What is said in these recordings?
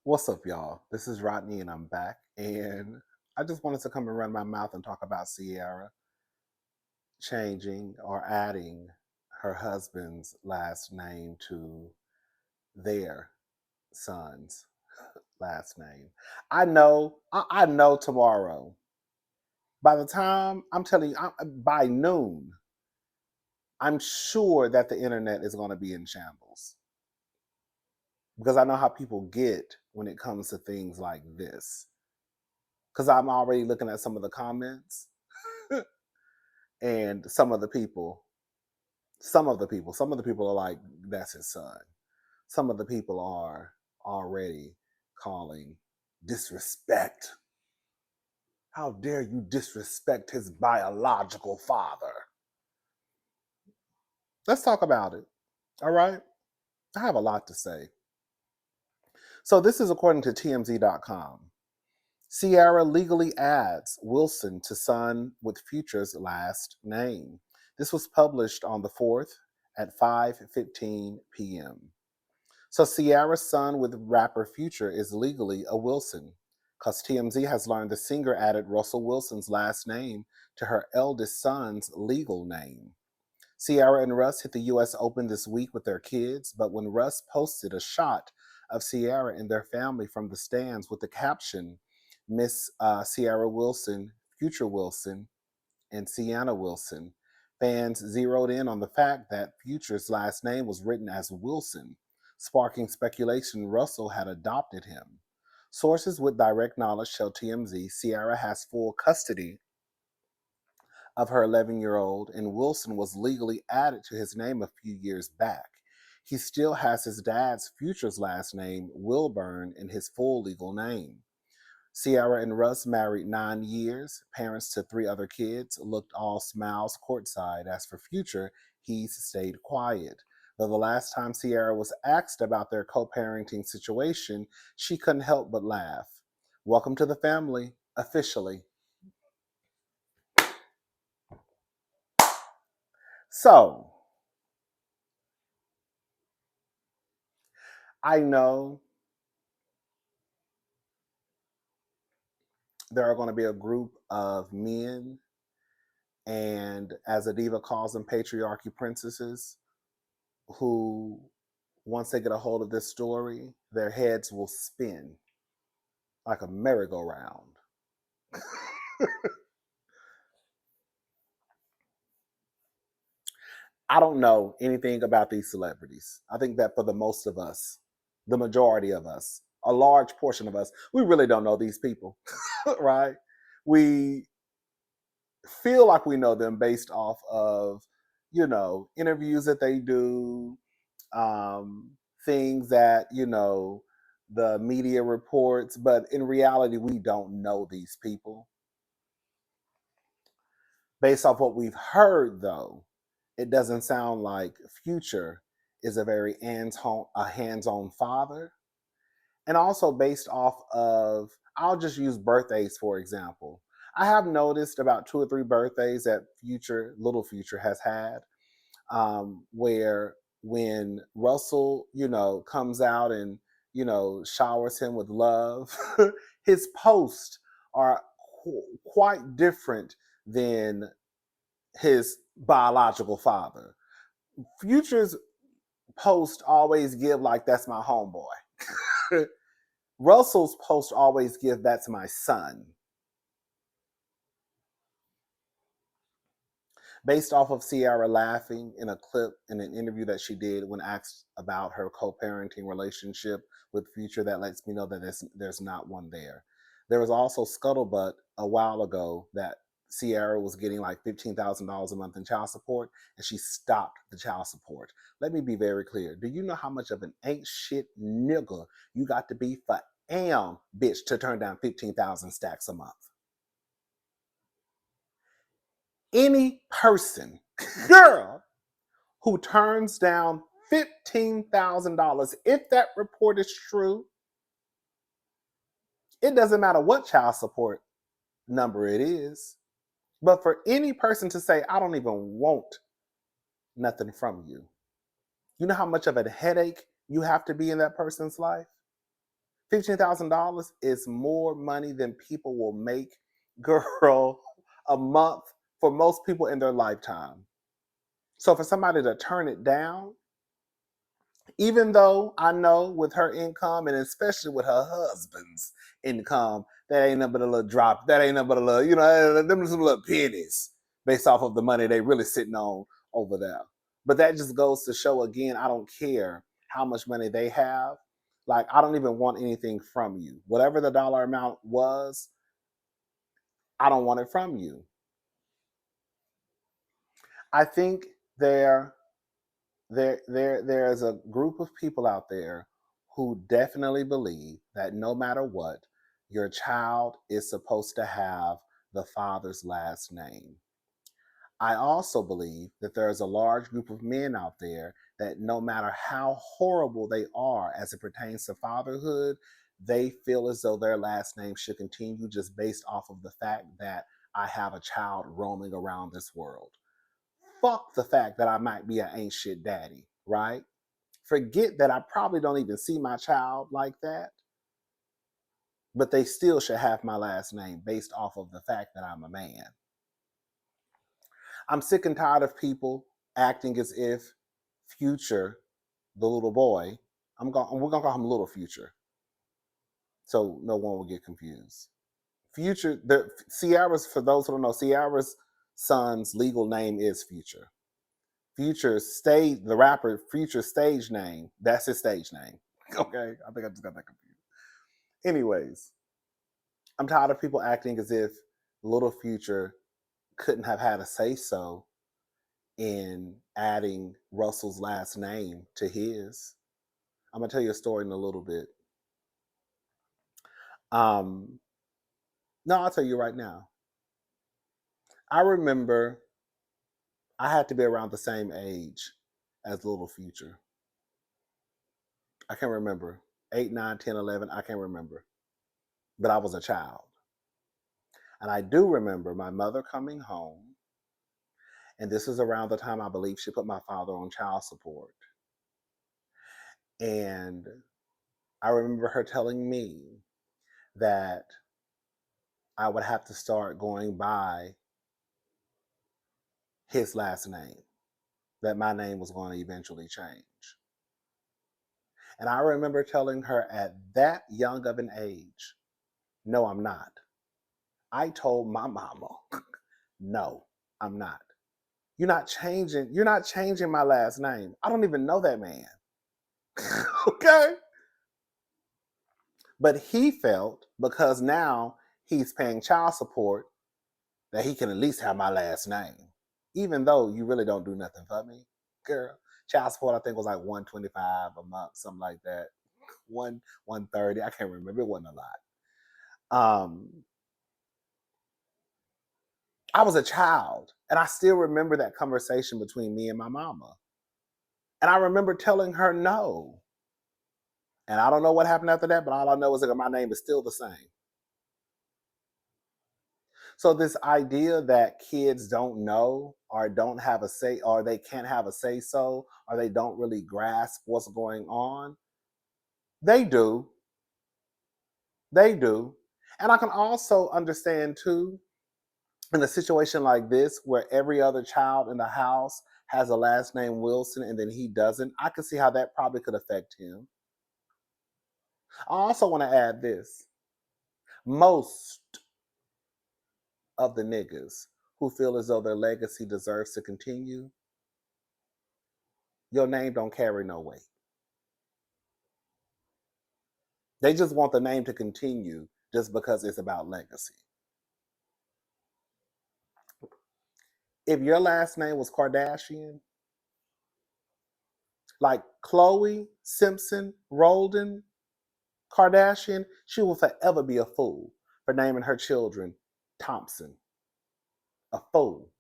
What's up, y'all? This is Rodney, and I'm back. And I just wanted to come and run my mouth and talk about Ciara changing or adding her husband's last name to their son's last name. I know tomorrow. By the time I'm telling you, by noon, I'm sure that the internet is going to be in shambles because I know how people get when it comes to things like this. Because I'm already looking at some of the comments and some of the people are like, that's his son. Some of the people are already calling disrespect. How dare you disrespect his biological father? Let's talk about it. All right. I have a lot to say. So this is according to TMZ.com. Ciara legally adds Wilson to son with Future's last name. This was published on the 4th at 5:15 p.m. So Ciara's son with rapper Future is legally a Wilson, because TMZ has learned the singer added Russell Wilson's last name to her eldest son's legal name. Ciara and Russ hit the US Open this week with their kids, but when Russ posted a shot of Ciara and their family from the stands with the caption, Miss Ciara Wilson, Future Wilson, and Sienna Wilson, fans zeroed in on the fact that Future's last name was written as Wilson, sparking speculation Russell had adopted him. Sources with direct knowledge tell TMZ Ciara has full custody of her 11-year-old, and Wilson was legally added to his name a few years back. He still has his dad's Future's last name, Wilburn, in his full legal name. Ciara and Russ married 9 years, parents to 3 other kids, looked all smiles courtside. As for Future, he's stayed quiet. Though the last time Ciara was asked about their co-parenting situation, she couldn't help but laugh. Welcome to the family, officially. So, I know there are going to be a group of men, and as Adiva calls them, patriarchy princesses, who, once they get a hold of this story, their heads will spin like a merry-go-round. I don't know anything about these celebrities. I think that for the most of us, the majority of us, a large portion of us, we really don't know these people, right? We feel like we know them based off of, interviews that they do, um, things that, the media reports, but in reality, we don't know these people. Based off what we've heard, though, it doesn't sound like Future is a very hands-on father. And also based off of, I'll just use birthdays for example. I have noticed about 2 or 3 birthdays that Little Future has had, where when Russell, comes out and, showers him with love, his posts are quite different than his biological father. Future's post always give like, that's my homeboy. Russell's post always give, that's my son. Based off of Ciara laughing in a clip in an interview that she did when asked about her co-parenting relationship with Future, that lets me know that there's not one there. There was also scuttlebutt a while ago that Ciara was getting like $15,000 a month in child support, and she stopped the child support. Let me be very clear. Do you know how much of an ain't shit nigga you got to be for bitch to turn down 15,000 stacks a month? Any person, girl, who turns down $15,000, if that report is true, it doesn't matter what child support number it is. But for any person to say, I don't even want nothing from you, you know how much of a headache you have to be in that person's life. $15,000 is more money than people will make, girl, a month for most people in their lifetime. So for somebody to turn it down, even though I know with her income and especially with her husband's income, that ain't nothing but a little drop. That ain't nothing but a little, them some little pennies based off of the money they really sitting on over there. But that just goes to show again, I don't care how much money they have. Like, I don't even want anything from you. Whatever the dollar amount was, I don't want it from you. I think there's a group of people out there who definitely believe that no matter what, your child is supposed to have the father's last name. I also believe that there's a large group of men out there that no matter how horrible they are as it pertains to fatherhood, they feel as though their last name should continue just based off of the fact that I have a child roaming around this world. Fuck the fact that I might be an ain't shit daddy, right? Forget that I probably don't even see my child like that, but they still should have my last name based off of the fact that I'm a man. I'm sick and tired of people acting as if Future, the little boy, we're gonna call him Little Future, so no one will get confused. Future, Ciara's, for those who don't know, Ciara's son's legal name is Future. The rapper Future's stage name, that's his stage name. Okay, I think I just got that confused. Anyways, I'm tired of people acting as if Little Future couldn't have had a say so in adding Russell's last name to his. I'm gonna tell you a story in a little bit. No, I'll tell you right now. I remember I had to be around the same age as Little Future. I can't remember. 8, 9, 10, 11, I can't remember. But I was a child. And I do remember my mother coming home, and this is around the time I believe she put my father on child support. And I remember her telling me that I would have to start going by his last name, that my name was going to eventually change. And I remember telling her at that young of an age, no, I'm not. I told my mama, no, I'm not. You're not changing my last name. I don't even know that man. Okay? But he felt because now he's paying child support that he can at least have my last name. Even though you really don't do nothing for me. Girl, child support I think was like $125 a month, something like that. 130, I can't remember. It wasn't a lot. I was a child, and I still remember that conversation between me and my mama. And I remember telling her no. And I don't know what happened after that, but all I know is that my name is still the same. So this idea that kids don't know or don't have a say, or they can't have a say so, or they don't really grasp what's going on, they do. They do. And I can also understand too, in a situation like this where every other child in the house has a last name Wilson and then he doesn't, I can see how that probably could affect him. I also want to add this. Most of the niggas who feel as though their legacy deserves to continue, your name don't carry no weight. They just want the name to continue just because it's about legacy. If your last name was Kardashian, like Chloe Simpson Roldan Kardashian, she will forever be a fool for naming her children Thompson. A fool.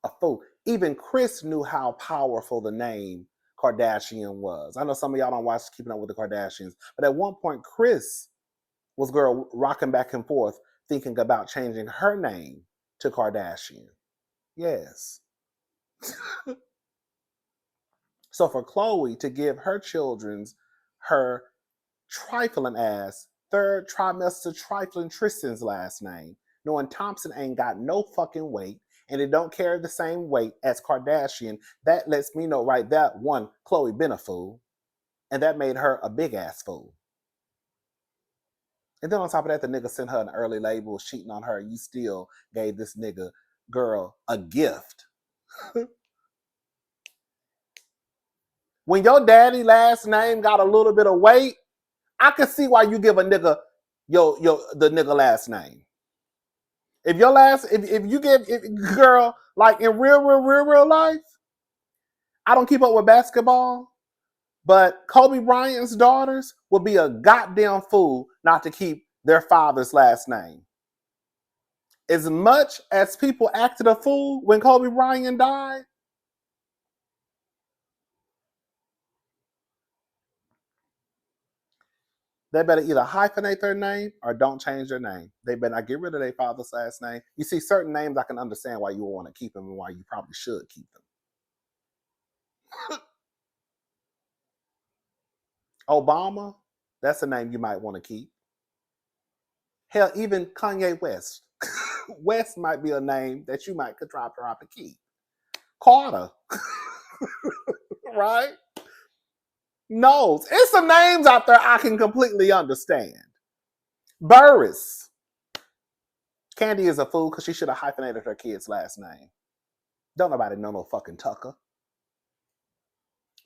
A fool. Even Chris knew how powerful the name Kardashian was. I know some of y'all don't watch Keeping Up with the Kardashians, but at one point, Chris was girl rocking back and forth thinking about changing her name to Kardashian. Yes. So for Chloe to give her children's her trifling ass third trimester trifling Tristan's last name, knowing Thompson ain't got no fucking weight and it don't carry the same weight as Kardashian, that lets me know right there, one, Chloe been a fool, and that made her a big ass fool. And then on top of that, the nigga sent her an early label cheating on her. You still gave this nigga girl a gift. When your daddy last name got a little bit of weight, I can see why you give a nigga the nigga last name. If your last, if you give girl, like in real life, I don't keep up with basketball, but Kobe Bryant's daughters would be a goddamn fool not to keep their father's last name. As much as people acted a fool when Kobe Bryant died, they better either hyphenate their name or don't change their name. They better not get rid of their father's last name. You see, certain names I can understand why you want to keep them and why you probably should keep them. Obama, that's a name you might want to keep. Hell, even Kanye West. West might be a name that you might could try to keep. Carter. Right? No, it's some names out there I can completely understand. Burris. Candy is a fool because she should have hyphenated her kid's last name. Don't nobody know no fucking Tucker.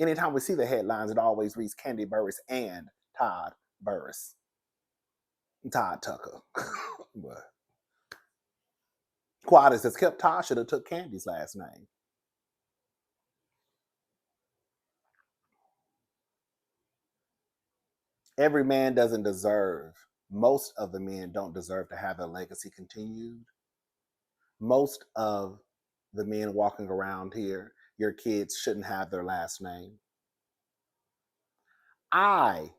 Anytime we see the headlines, it always reads Candy Burris and Todd Burris. Todd Tucker. But Quadis has kept Todd should have took Candy's last name. Every man doesn't deserve, most of the men don't deserve to have their legacy continued. Most of the men walking around here, your kids shouldn't have their last name. I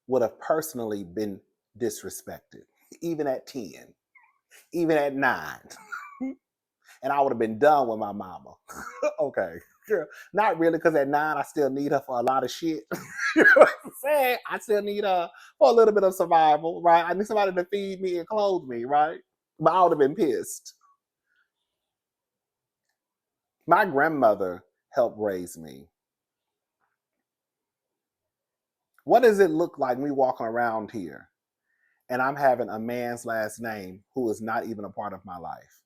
would have personally been disrespected, even at 10, even at 9. And I would have been done with my mama. Okay. Girl, not really, because at 9, I still need her for a lot of shit. You know what I'm saying? I still need her for a little bit of survival, right? I need somebody to feed me and clothe me, right? But I would have been pissed. My grandmother helped raise me. What does it look like me walking around here and I'm having a man's last name who is not even a part of my life?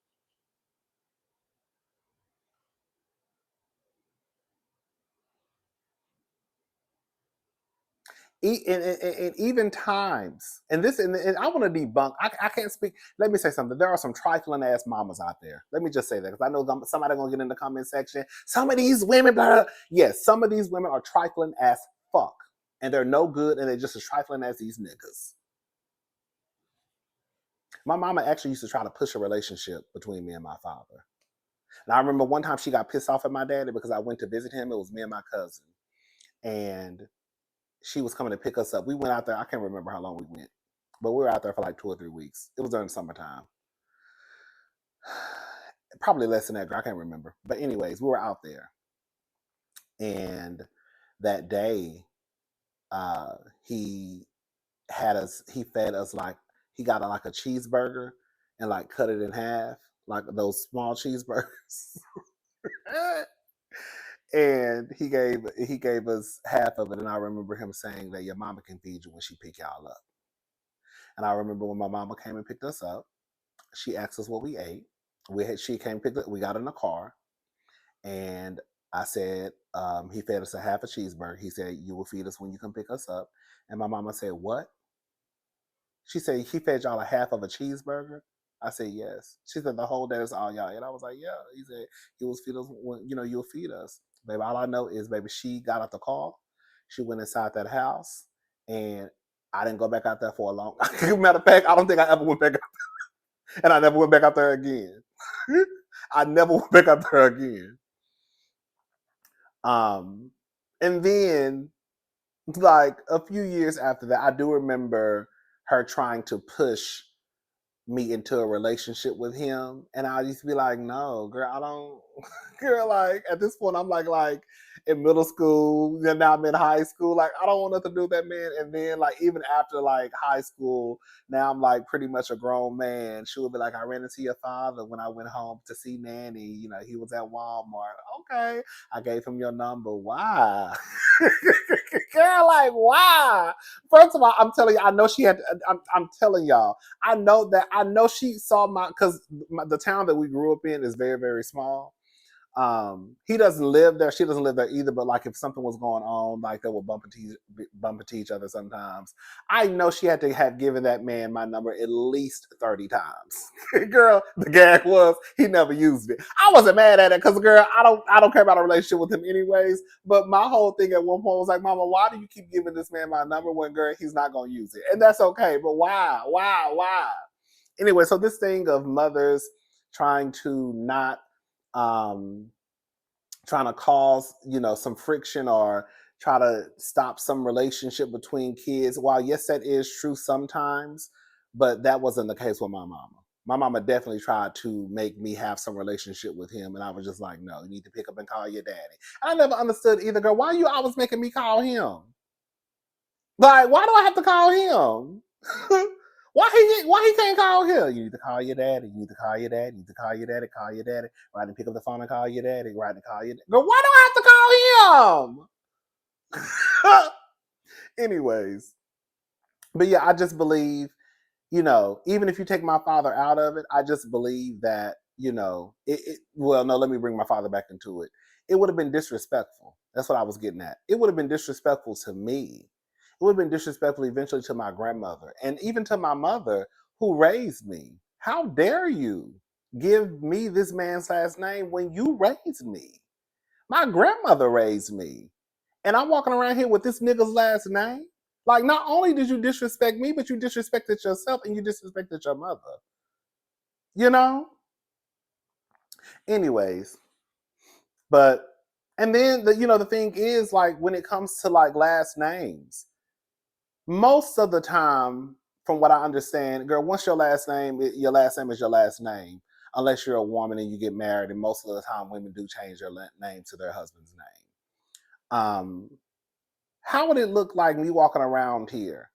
And even times, and this, and I want to debunk. I can't speak. Let me say something. There are some trifling ass mamas out there. Let me just say that because I know somebody gonna get in the comment section. Some of these women, blah, blah. Yes, some of these women are trifling as fuck, and they're no good, and they're just as trifling as these niggas. My mama actually used to try to push a relationship between me and my father. And I remember one time she got pissed off at my daddy because I went to visit him. It was me and my cousin, and she was coming to pick us up. We went out there. I can't remember how long we went, but we were out there for like 2 or 3 weeks. It was during the summertime. Probably less than that. I can't remember. But anyways, we were out there, and that day, he had us. He fed us like he got like a cheeseburger and like cut it in half, like those small cheeseburgers. And he gave us half of it, and I remember him saying that your mama can feed you when she pick y'all up. And I remember when my mama came and picked us up, she asked us what we ate. She came picked up. We got in the car, and I said he fed us a half a cheeseburger. He said you will feed us when you come pick us up. And my mama said what? She said he fed y'all a half of a cheeseburger. I said yes. She said the whole day is all y'all. And I was like, yeah. He said he will feed us when you'll feed us. Baby, all I know is baby, she got out the car, she went inside that house, and I didn't go back out there for a long matter of fact, I don't think I ever went back out there. And I never went back out there again. I never went back out there again. And then like a few years after that, I do remember her trying to push me into a relationship with him. And I used to be like, no, girl, I don't. Girl, like at this point, I'm like in middle school, then now I'm in high school. Like, I don't want nothing to do with that man. And then, like, even after like high school, now I'm like pretty much a grown man. She would be like, I ran into your father when I went home to see Nanny. You know, he was at Walmart. Okay. I gave him your number. Why? Girl, like, why? First of all, I'm telling you, I know she had, I'm telling y'all, I know she saw because the town that we grew up in is very, very small. He doesn't live there. She doesn't live there either. But like, if something was going on, like they would bump into each other sometimes. I know she had to have given that man my number at least 30 times. Girl, the gag was he never used it. I wasn't mad at it because, girl, I don't care about a relationship with him anyways. But my whole thing at one point was like, Mama, why do you keep giving this man my number when, girl, he's not gonna use it? And that's okay. But why? Why? Anyway, so this thing of mothers trying to not um, trying to cause, some friction or try to stop some relationship between kids. While yes, that is true sometimes, but that wasn't the case with my mama. My mama definitely tried to make me have some relationship with him, and I was just like, no, you need to pick up and call your daddy. I never understood either, girl. Why are you always making me call him? Like, why do I have to call him? Why he can't call him? You need to call your daddy. You need to call your daddy. You need to call your daddy. Call your daddy. Right, and pick up the phone and call your daddy. Right, and call your daddy. Girl, why do I have to call him? Anyways, but yeah, I just believe, even if you take my father out of it, I just believe that, well, no, let me bring my father back into it. It would have been disrespectful. That's what I was getting at. It would have been disrespectful to me. It would have been disrespectful eventually to my grandmother and even to my mother who raised me. How dare you give me this man's last name when you raised me? My grandmother raised me. And I'm walking around here with this nigga's last name. Like, not only did you disrespect me, but you disrespected yourself and you disrespected your mother. You know? Anyways, but and then the thing is, like, when it comes to like last names, most of the time, from what I understand, girl, once your last name is your last name, unless you're a woman and you get married, and most of the time women do change their name to their husband's name. How would it look like me walking around here?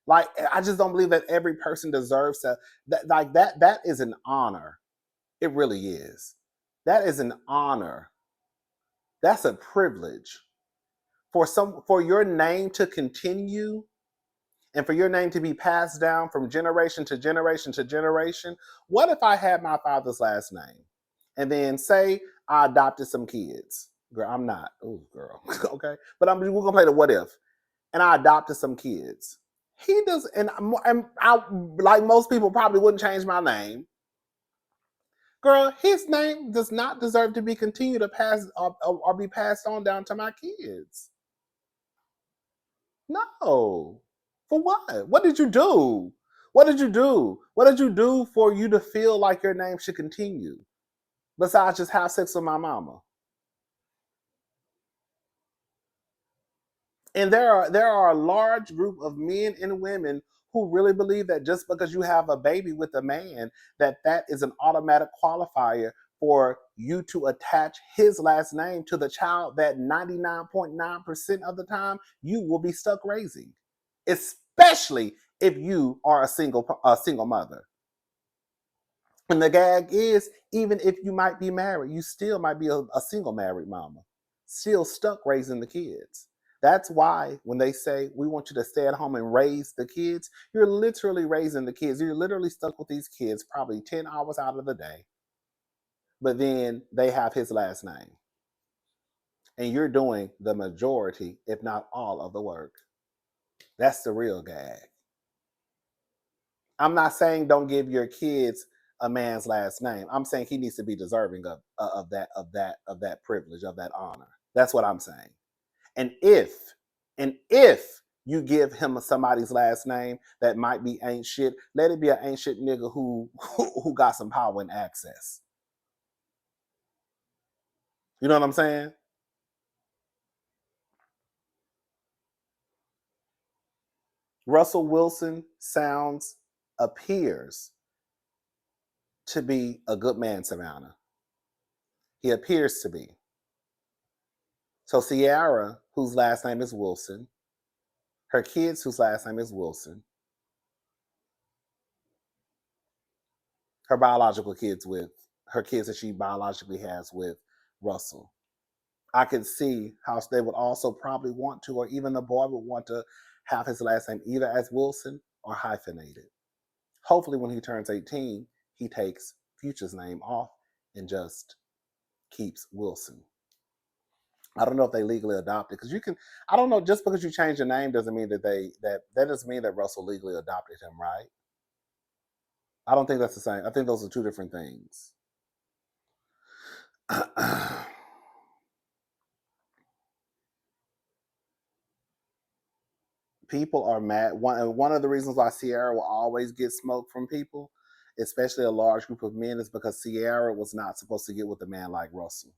Like, I just don't believe that every person deserves to that is an honor. It really is. That is an honor. That's a privilege for your name to continue and for your name to be passed down from generation to generation to generation. What if I had my father's last name and then say I adopted some kids? Girl, I'm not. Oh, girl. Okay. But we're going to play the what if. And I adopted some kids. He does, and I, like most people, probably wouldn't change my name. Girl, his name does not deserve to be continued to pass or be passed on down to my kids. No. For what? What did you do? What did you do? What did you do for you to feel like your name should continue? Besides just have sex with my mama. And there are a large group of men and women who really believe that just because you have a baby with a man, that is an automatic qualifier for you to attach his last name to the child that 99.9% of the time you will be stuck raising, especially if you are a single mother. And the gag is, even if you might be married, you still might be a single married mama, still stuck raising the kids. That's why when they say we want you to stay at home and raise the kids, you're literally raising the kids. You're literally stuck with these kids probably 10 hours out of the day. But then they have his last name. And you're doing the majority, if not all, of the work. That's the real gag. I'm not saying don't give your kids a man's last name. I'm saying he needs to be deserving of that privilege, of that honor. That's what I'm saying. And if you give him somebody's last name that might be ain't shit, let it be an ain't shit nigga who got some power and access. You know what I'm saying? Russell Wilson appears to be a good man, Savannah. He appears to be. So Ciara, whose last name is Wilson, her kids, whose last name is Wilson, her biological kids with her kids that she biologically has with Russell. I could see how they would also probably want to, or even the boy would want to have his last name either as Wilson or hyphenated. Hopefully, when he turns 18, he takes Future's name off and just keeps Wilson. I don't know if they legally adopted because you can. I don't know. Just because you change your name doesn't mean that that doesn't mean that Russell legally adopted him, right? I don't think that's the same. I think those are two different things. People are mad. One of the reasons why Ciara will always get smoke from people, especially a large group of men, is because Ciara was not supposed to get with a man like Russell.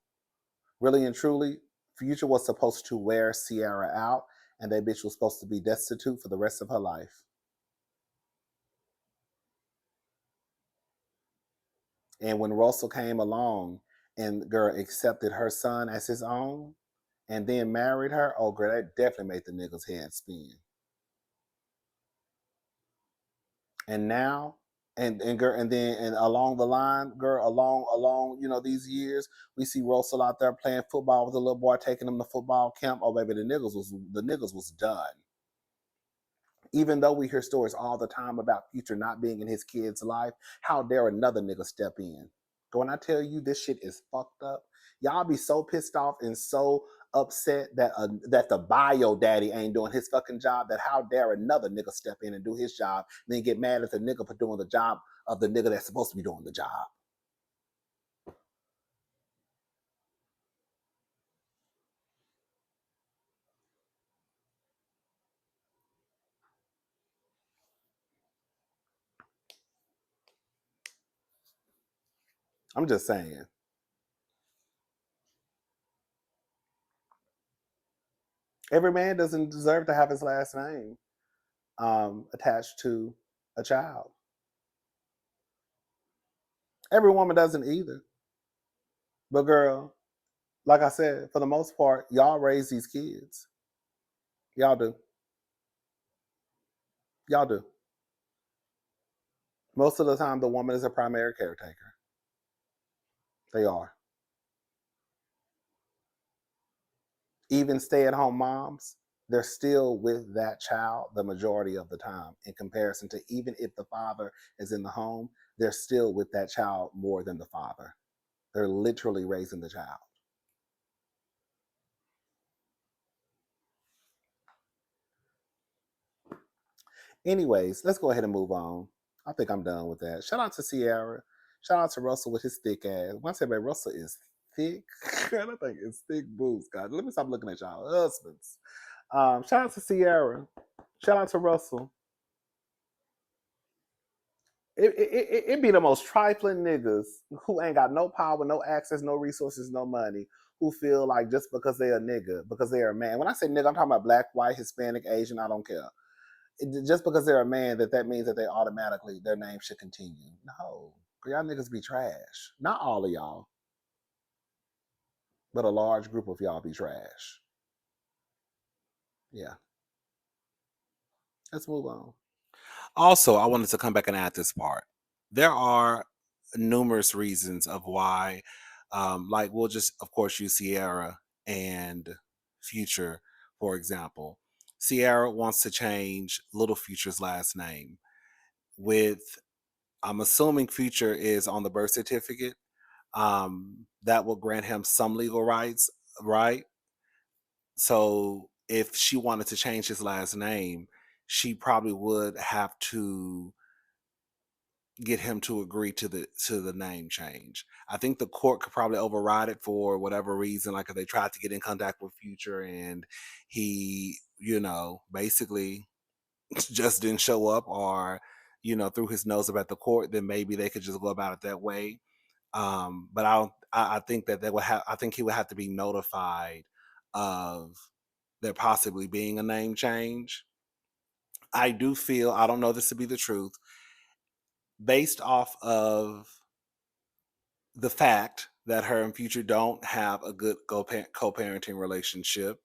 Really and truly, Future was supposed to wear Ciara out, and that bitch was supposed to be destitute for the rest of her life. And when Russell came along and girl accepted her son as his own and then married her, oh girl, that definitely made the nigga's head spin. And now, and girl, and then and along the line, girl, along, these years, we see Russell out there playing football with a little boy, taking him to football camp. Oh baby, the niggas was done. Even though we hear stories all the time about Future not being in his kid's life, how dare another nigga step in? When I tell you this shit is fucked up, y'all be so pissed off and so upset that the bio daddy ain't doing his fucking job, that how dare another nigga step in and do his job, and then get mad at the nigga for doing the job of the nigga that's supposed to be doing the job. I'm just saying. Every man doesn't deserve to have his last name attached to a child. Every woman doesn't either. But girl, like I said, for the most part, y'all raise these kids. Y'all do. Y'all do. Most of the time, the woman is a primary caretaker. They are. Even stay at home moms, they're still with that child the majority of the time in comparison to even if the father is in the home, they're still with that child more than the father. They're literally raising the child. Anyways, let's go ahead and move on. I think I'm done with that. Shout out to Ciara. Shout out to Russell with his thick ass. Once I say, Russell is thick. God, I think it's thick boots. God, let me stop looking at y'all husbands. Shout out to Ciara. Shout out to Russell. It be the most trifling niggas who ain't got no power, no access, no resources, no money, who feel like just because they're a nigga, because they're a man. When I say nigga, I'm talking about black, white, Hispanic, Asian, I don't care. Just because they're a man, that means that they automatically, their name should continue. No. Y'all niggas be trash. Not all of y'all, but a large group of y'all be trash. Yeah. Let's move on. Also, I wanted to come back and add this part. There are numerous reasons of why, like we'll just, of course, use Ciara and Future, for example. Ciara wants to change Little Future's last name. With, I'm assuming Future is on the birth certificate. That will grant him some legal rights, right? So if she wanted to change his last name, she probably would have to get him to agree to the name change. I think the court could probably override it for whatever reason, like if they tried to get in contact with Future and he, basically just didn't show up, or threw his nose up at the court, then maybe they could just go about it that way. But I think that they would have. I think he would have to be notified of there possibly being a name change. I do feel, I don't know this to be the truth, based off of the fact that her and Future don't have a good co-parenting relationship,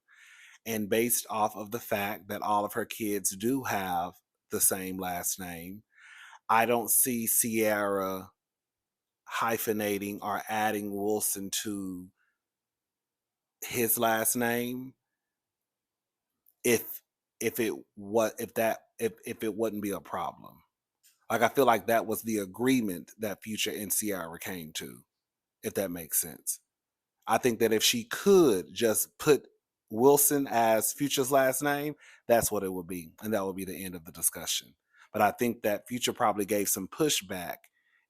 and based off of the fact that all of her kids do have the same last name, I don't see Ciara hyphenating or adding Wilson to his last name if if it wouldn't be a problem. Like I feel like that was the agreement that Future and Ciara came to, if that makes sense. I think that if she could just put Wilson as Future's last name, that's what it would be. And that would be the end of the discussion. But I think that Future probably gave some pushback,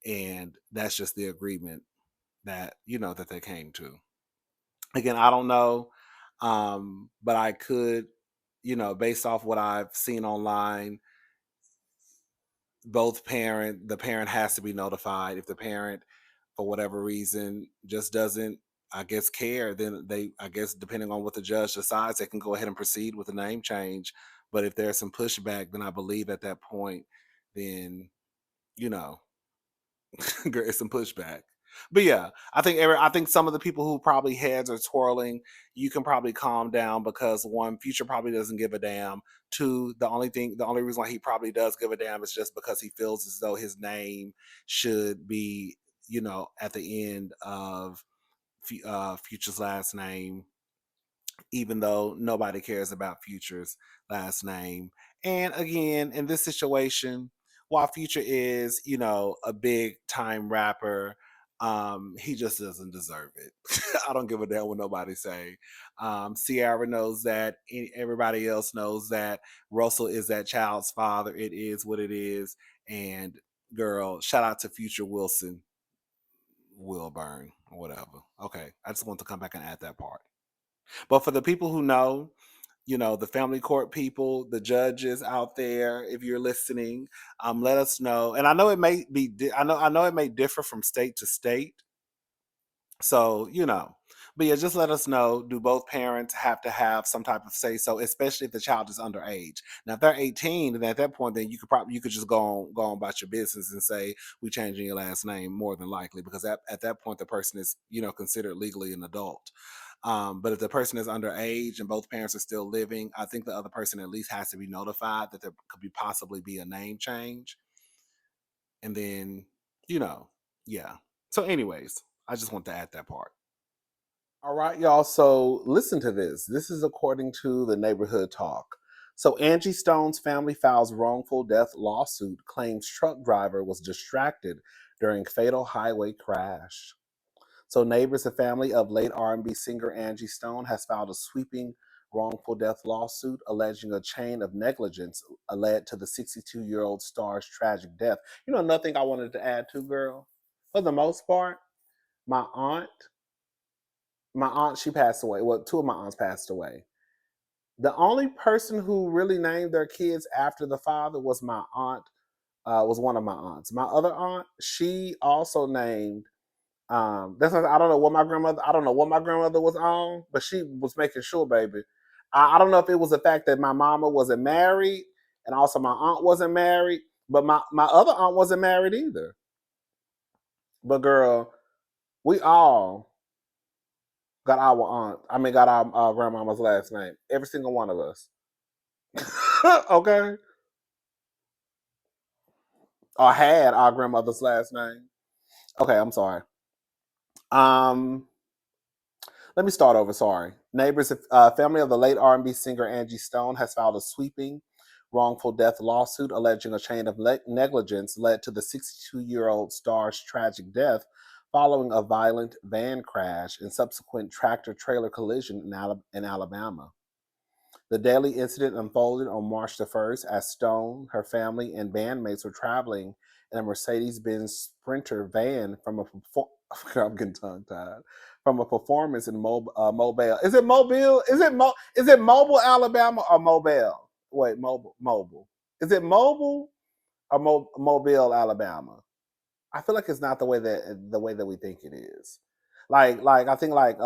and that's just the agreement that, that they came to. Again, I don't know. But I could, based off what I've seen online, the parent has to be notified. If the parent, for whatever reason, just doesn't, I guess, care, then I guess, depending on what the judge decides, they can go ahead and proceed with the name change. But if there's some pushback, then I believe at that point, then, you know, it's some pushback. But yeah, I think some of the people who probably heads are twirling, you can probably calm down, because one, Future probably doesn't give a damn. Two, the only reason why he probably does give a damn is just because he feels as though his name should be, at the end of Future's last name, even though nobody cares about Future's last name. And again, in this situation, while Future is, a big time rapper, he just doesn't deserve it. I don't give a damn what nobody say. Ciara knows that. Everybody else knows that. Russell is that child's father. It is what it is. And girl, shout out to Future Wilson, Wilburn, or whatever. Okay, I just want to come back and add that part. But for the people who know, the family court people, the judges out there, if you're listening, let us know. And I know it may be, I know it may differ from state to state. So, but yeah, just let us know. Do both parents have to have some type of say so, especially if the child is underage? Now, if they're 18, then at that point, then you could just go on about your business and say, we changing your last name, more than likely, because at that point the person is, considered legally an adult. But if the person is underage and both parents are still living, I think the other person at least has to be notified that there could be possibly be a name change. And then, yeah. So, anyways, I just want to add that part. All right, y'all. So listen to this. This is according to the Neighborhood Talk. So Angie Stone's family files wrongful death lawsuit, claims truck driver was distracted during fatal highway crash. So neighbors and family of late R&B singer Angie Stone has filed a sweeping wrongful death lawsuit alleging a chain of negligence led to the 62-year-old star's tragic death. Nothing I wanted to add to, girl. For the most part, my aunt she passed away. Well, two of my aunts passed away. The only person who really named their kids after the father was my aunt, was one of my aunts. My other aunt, she also named, that's I don't know what my grandmother was on, but she was making sure, baby. I don't know if it was the fact that my mama wasn't married and also my aunt wasn't married, but my other aunt wasn't married either. But girl, we all got our got our grandmama's last name. Every single one of us. Okay. Or had our grandmother's last name. Okay, I'm sorry. Um, Let me start over. Sorry. Neighbors, family of the late R&B singer Angie Stone has filed a sweeping wrongful death lawsuit alleging a chain of negligence led to the 62-year-old star's tragic death following a violent van crash and subsequent tractor-trailer collision in Alabama. The deadly incident unfolded on March the 1st as Stone, her family, and bandmates were traveling in a Mercedes-Benz Sprinter van from a I'm getting tongue-tied, from a performance in Mobile. Is it Mobile? Is it Mobile, Alabama, or Mobile? Wait, Mobile. Is it Mobile or Mobile, Alabama? I feel like it's not the way that we think it is. Like I think like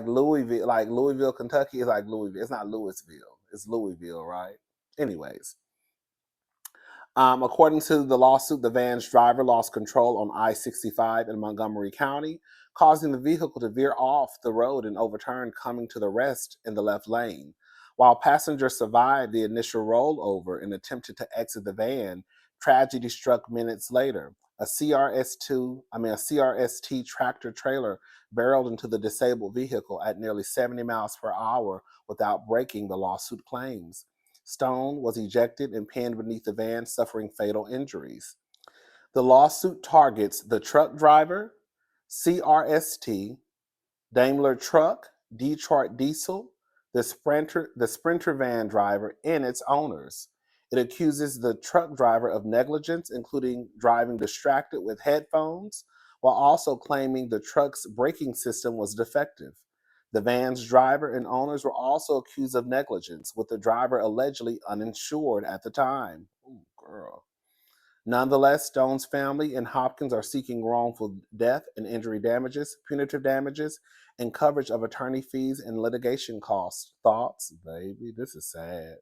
Louisville, Kentucky is like Louisville. It's not Louisville. It's Louisville, right? Anyways, According to the lawsuit, the van's driver lost control on I-65 in Montgomery County, causing the vehicle to veer off the road and overturn, coming to the rest in the left lane. While passengers survived the initial rollover and attempted to exit the van, tragedy struck minutes later. A CRST tractor trailer barreled into the disabled vehicle at nearly 70 miles per hour without braking, the lawsuit claims. Stone was ejected and pinned beneath the van, suffering fatal injuries. The lawsuit targets the truck driver, CRST, Daimler Truck, Detroit Diesel, the Sprinter van driver, and its owners. It accuses the truck driver of negligence, including driving distracted with headphones, while also claiming the truck's braking system was defective. The van's driver and owners were also accused of negligence, with the driver allegedly uninsured at the time. Ooh, girl. Nonetheless, Stone's family and Hopkins are seeking wrongful death and injury damages, punitive damages, and coverage of attorney fees and litigation costs. Thoughts? Baby, this is sad.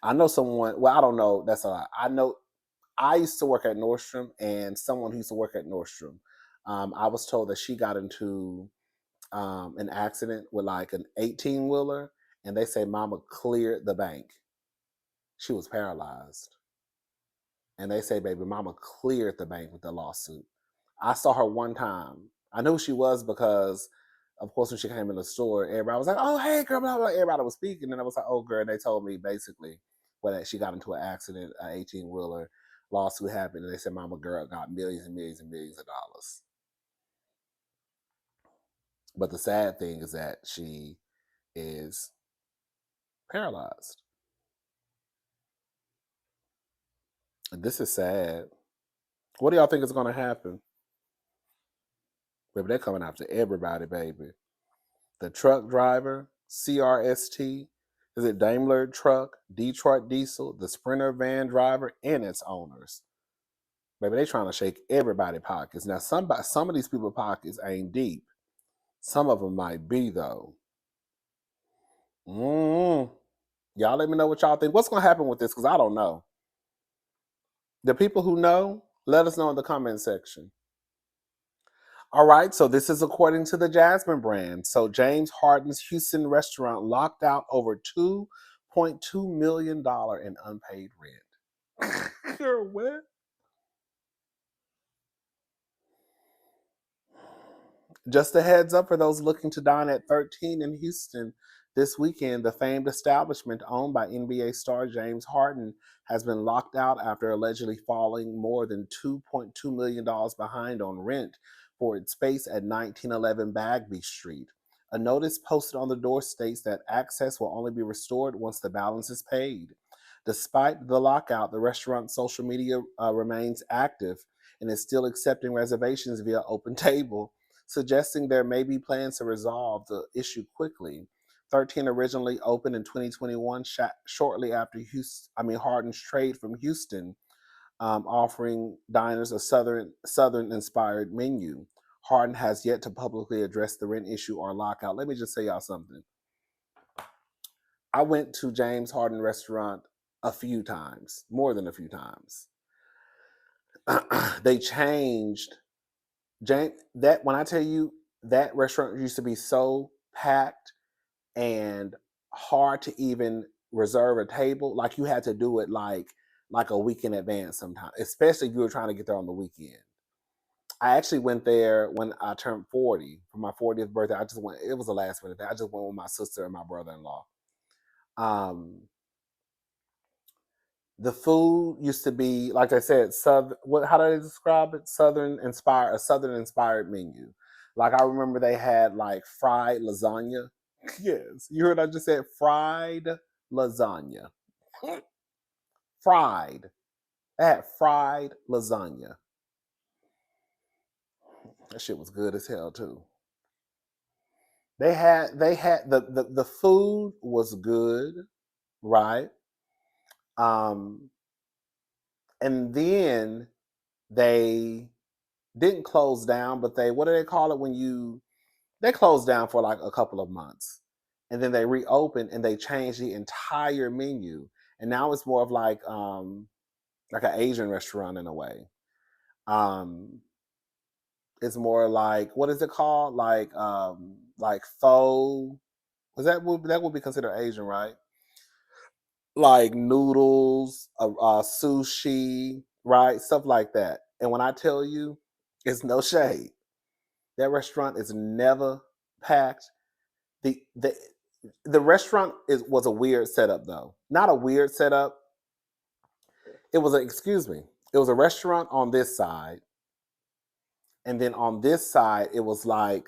I know someone, well, I don't know, that's a lot. I know I used to work at Nordstrom, and someone who used to work at Nordstrom, I was told that she got into an accident with like an 18-wheeler, and they say mama cleared the bank. She was paralyzed. And they say, baby, mama cleared the bank with the lawsuit. I saw her one time. I knew who she was because, of course, when she came in the store, everybody was like, oh, hey, girl, blah, blah. Everybody was speaking. And I was like, oh, girl. And they told me basically when she got into an accident, an 18-wheeler lawsuit happened. And they said, mama, girl, got millions and millions and millions of dollars. But the sad thing is that she is paralyzed. And this is sad. What do y'all think is going to happen? Baby, they're coming after everybody, baby. The truck driver, CRST, is it Daimler Truck, Detroit Diesel, the Sprinter van driver, and its owners. Baby, they trying to shake everybody's pockets. Now, some of these people's pockets ain't deep. Some of them might be, though. Y'all let me know what y'all think. What's going to happen with this? Because I don't know. The people who know, let us know in the comment section. All right, so this is according to the Jasmine brand. So James Harden's Houston restaurant locked out over $2.2 million in unpaid rent. You're what? Just a heads up for those looking to dine at 13 in Houston this weekend, the famed establishment owned by NBA star James Harden has been locked out after allegedly falling more than $2.2 million behind on rent for its space at 1911 Bagby Street. A notice posted on the door states that access will only be restored once the balance is paid. Despite the lockout, the restaurant's social media remains active and is still accepting reservations via Open Table, suggesting there may be plans to resolve the issue quickly. 13 originally opened in 2021, shortly after Harden's trade from Houston, offering diners a Southern-inspired menu. Harden has yet to publicly address the rent issue or lockout. Let me just say y'all something. I went to James Harden restaurant a few times, more than a few times. They changed that when I tell you that restaurant used to be so packed and hard to even reserve a table, like you had to do it like a week in advance sometimes, especially if you were trying to get there on the weekend. I actually went there when I turned 40 for my 40th birthday. I just went, it was a last minute thing. I just went with my sister and my brother-in-law. The food used to be, like I said, how do they describe it? A Southern inspired menu. Like I remember they had like fried lasagna. Yes, you heard I just said fried lasagna. Fried. They had fried lasagna. That shit was good as hell too. They had the food was good, right? And then they didn't close down, but what do they call it when they closed down for like a couple of months, and then they reopened and they changed the entire menu, and now it's more of like an Asian restaurant in a way. Um, it's more like, what is it called? Like pho. That would be considered Asian, right? Like noodles, sushi, right? Stuff like that. And when I tell you, it's no shade. That restaurant is never packed. The the the restaurant was a weird setup though. Not a weird setup. It was a excuse me. It was a restaurant on this side, and then on this side it was like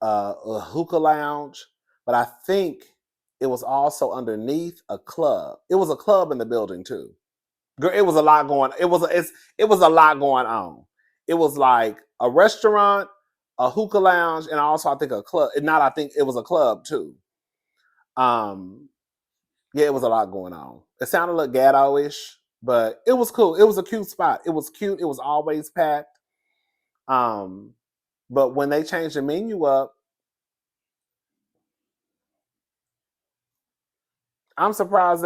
a hookah lounge. But I think it was also underneath a club. It was a club in the building too. Girl, it was a lot going. It was a lot going on. It was like a restaurant, a hookah lounge, and also I think a club. Not I think it was a club too. Um, yeah, it was a lot going on. It sounded like ghetto-ish, but it was cool. It was a cute spot. It was cute. It was always packed. Um, but when they changed the menu up, I'm surprised.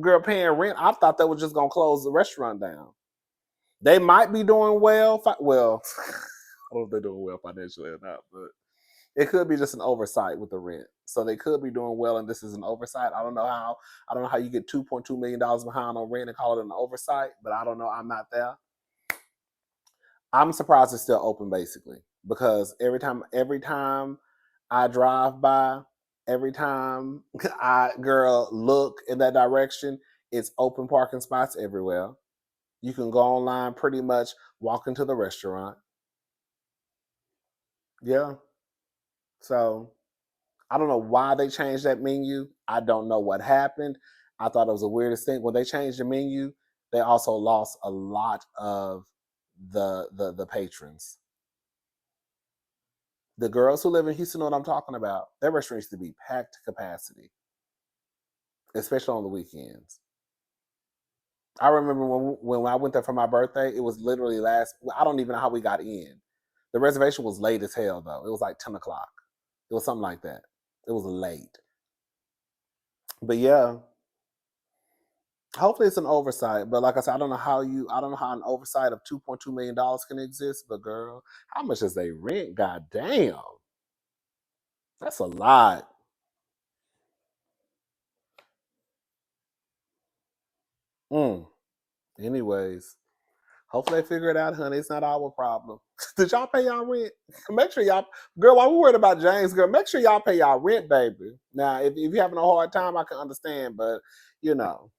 Girl, paying rent. I thought they were just gonna close the restaurant down. They might be doing well. Well, I don't know if they're doing well financially or not, but it could be just an oversight with the rent. So they could be doing well, and this is an oversight. I don't know how. I don't know how you get $2.2 million behind on rent and call it an oversight, but I don't know. I'm not there. I'm surprised it's still open, basically, because every time I drive by, every time I girl look in that direction, it's open parking spots everywhere. You can go online, pretty much walk into the restaurant. Yeah. So I don't know why they changed that menu. I don't know what happened. I thought it was the weirdest thing. When they changed the menu, they also lost a lot of the patrons. The girls who live in Houston know what I'm talking about. Their restaurant used to be packed to capacity, especially on the weekends. I remember when I went there for my birthday, it was literally I don't even know how we got in. The reservation was late as hell, though. It was like 10 o'clock. It was something like that. It was late. But yeah, hopefully it's an oversight. But like I said, I don't know how an oversight of $2.2 million can exist. But girl, how much does they rent? God damn. That's a lot. Mm. Anyways, hopefully they figure it out, honey. It's not our problem. Did y'all pay y'all rent? Make sure y'all, girl, while we worried about James, girl, make sure y'all pay y'all rent, baby. Now, if you're having a hard time, I can understand, but you know,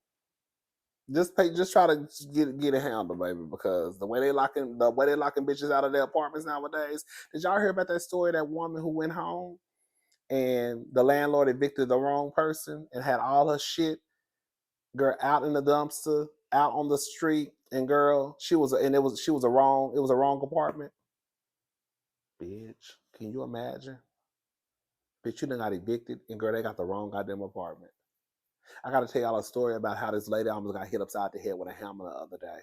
just try to get it handled, baby, because the way they locking bitches out of their apartments nowadays. Did y'all hear about that story? That woman who went home and the landlord evicted the wrong person and had all her shit, girl, out in the dumpster, out on the street, and girl, she was a wrong apartment. Bitch, can you imagine? Bitch, you done got evicted, and girl, they got the wrong goddamn apartment. I gotta tell y'all a story about how this lady almost got hit upside the head with a hammer the other day.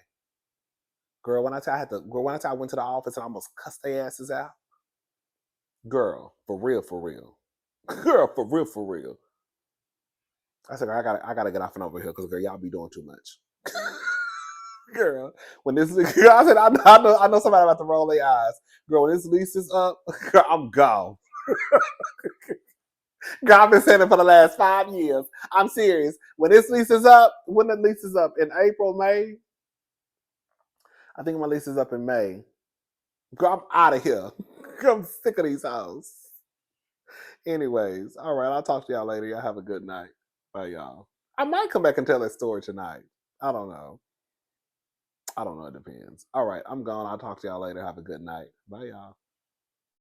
Girl, when I tell I went to the office and almost cussed their asses out. Girl, for real, for real. Girl, for real, for real. I said, girl, I gotta get off and over here because girl, y'all be doing too much. Girl, when this girl, I said, I know somebody about to roll their eyes. Girl, when this lease is up, girl, I'm gone. Girl, I've been saying it for the last 5 years. I'm serious. When the lease is up in April, May, I think my lease is up in May. Girl, I'm out of here. Girl, I'm sick of these hoes. Anyways, all right, I'll talk to y'all later. Y'all have a good night. Bye, y'all. I might come back and tell that story tonight. I don't know. I don't know. It depends. All right, I'm gone. I'll talk to y'all later. Have a good night. Bye, y'all.